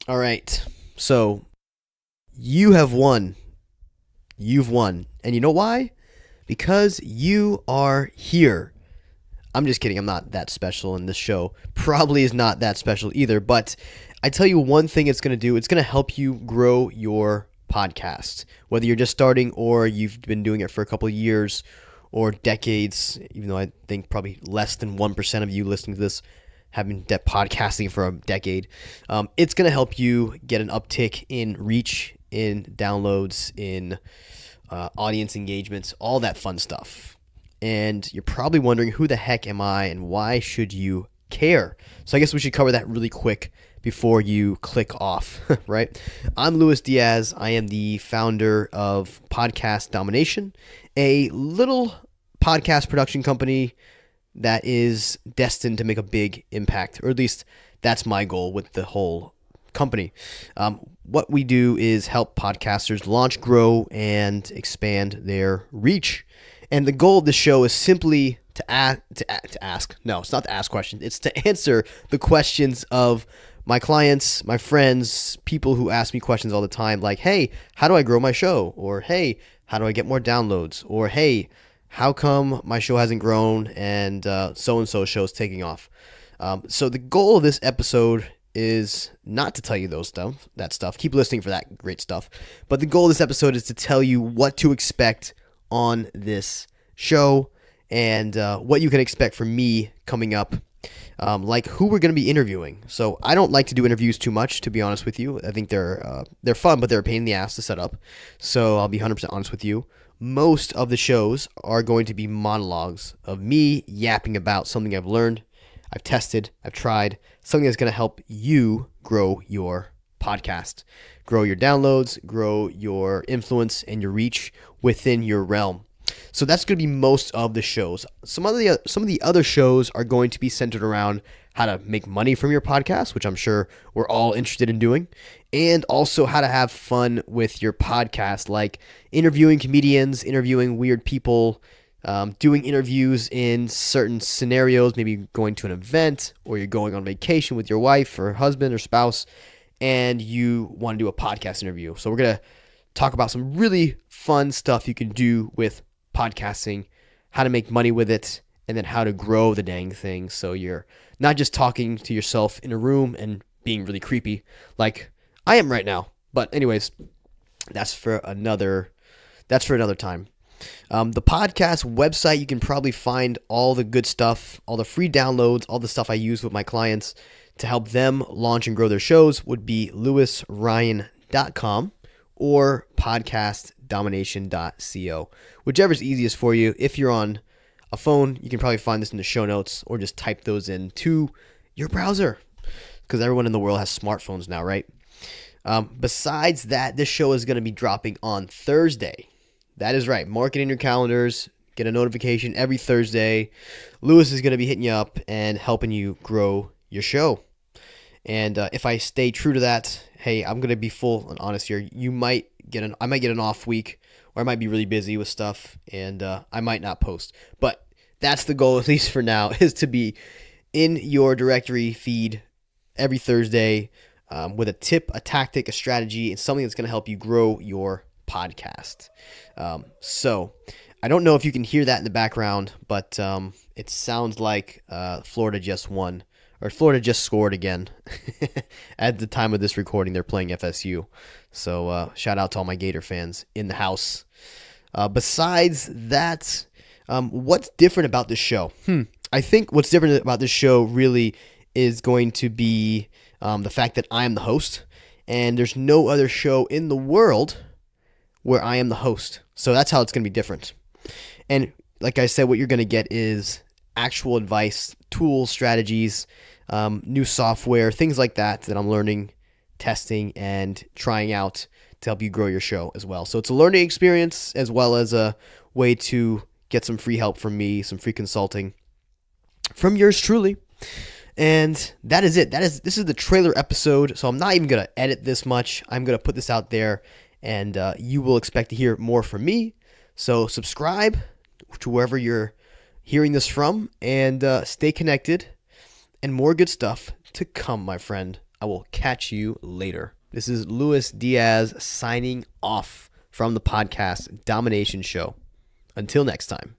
All right. So you have won. You've won. And you know why? Because you are here. I'm just kidding. I'm not that special, and this show probably is not that special either. But I tell you one thing it's going to do, it's going to help you grow your podcast. Whether you're just starting or you've been doing it for a couple of years or decades, even though I think probably less than 1% of you listening to this have been podcasting for a decade. It's going to help you get an uptick in reach, in downloads, in audience engagements, all that fun stuff. And you're probably wondering, who the heck am I and why should you care? So I guess we should cover that really quick before you click off, right? I'm Luis Diaz. I am the founder of Podcast Domination, a little podcast production company that is destined to make a big impact, or at least that's my goal with the whole company. What we do is help podcasters launch, grow, and expand their reach. And the goal of the show is simply to ask. No, it's not to ask questions. It's to answer the questions of my clients, my friends, people who ask me questions all the time, like, hey, how do I grow my show? Or, hey, how do I get more downloads? Or, hey, how come my show hasn't grown and so-and-so show is taking off? So the goal of this episode is not to tell you that stuff. Keep listening for that great stuff. But the goal of this episode is to tell you what to expect on this show and what you can expect from me coming up, like who we're going to be interviewing. So I don't like to do interviews too much, to be honest with you. I think they're fun, but they're a pain in the ass to set up. So I'll be 100% honest with you. Most of the shows are going to be monologues of me yapping about something I've learned, I've tested, I've tried, something that's going to help you grow your podcast, grow your downloads, grow your influence and your reach within your realm. So that's going to be most of the shows. Some of the other shows are going to be centered around how to make money from your podcast, which I'm sure we're all interested in doing, and also how to have fun with your podcast, like interviewing comedians, interviewing weird people, doing interviews in certain scenarios, maybe going to an event or you're going on vacation with your wife or husband or spouse, and you want to do a podcast interview. So we're going to talk about some really fun stuff you can do with podcasting, how to make money with it, and then how to grow the dang thing so you're not just talking to yourself in a room and being really creepy like I am right now. But anyways, that's for another time. The podcast website, you can probably find all the good stuff, all the free downloads, all the stuff I use with my clients to help them launch and grow their shows would be lewisryan.com or podcastdomination.co, whichever is easiest for you. If you're on a phone, you can probably find this in the show notes or just type those into your browser because everyone in the world has smartphones now, right? Besides that, this show is going to be dropping on Thursday. That is right. Mark it in your calendars. Get a notification every Thursday. Lewis is going to be hitting you up and helping you grow your show. And if I stay true to that, hey, I'm going to be full and honest here. I might get an off week, or I might be really busy with stuff, and I might not post. But that's the goal, at least for now, is to be in your directory feed every Thursday with a tip, a tactic, a strategy, and something that's going to help you grow your podcast. So I don't know if you can hear that in the background, but it sounds like Florida just won, or Florida just scored again. At the time of this recording, they're playing FSU. So shout out to all my Gator fans in the house. Besides that, what's different about this show? I think what's different about this show really is going to be the fact that I am the host, and there's no other show in the world where I am the host. So that's how it's going to be different. And like I said, what you're going to get is actual advice, tools, strategies, new software, things like that I'm learning, testing, and trying out to help you grow your show as well. So it's a learning experience as well as a way to get some free help from me, some free consulting from yours truly. And that is it. This is the trailer episode, so I'm not even going to edit this much. I'm going to put this out there, and you will expect to hear more from me. So subscribe to wherever you're hearing this from, and stay connected, and more good stuff to come, my friend. I will catch you later. This is Luis Diaz signing off from the podcast Domination Show. Until next time.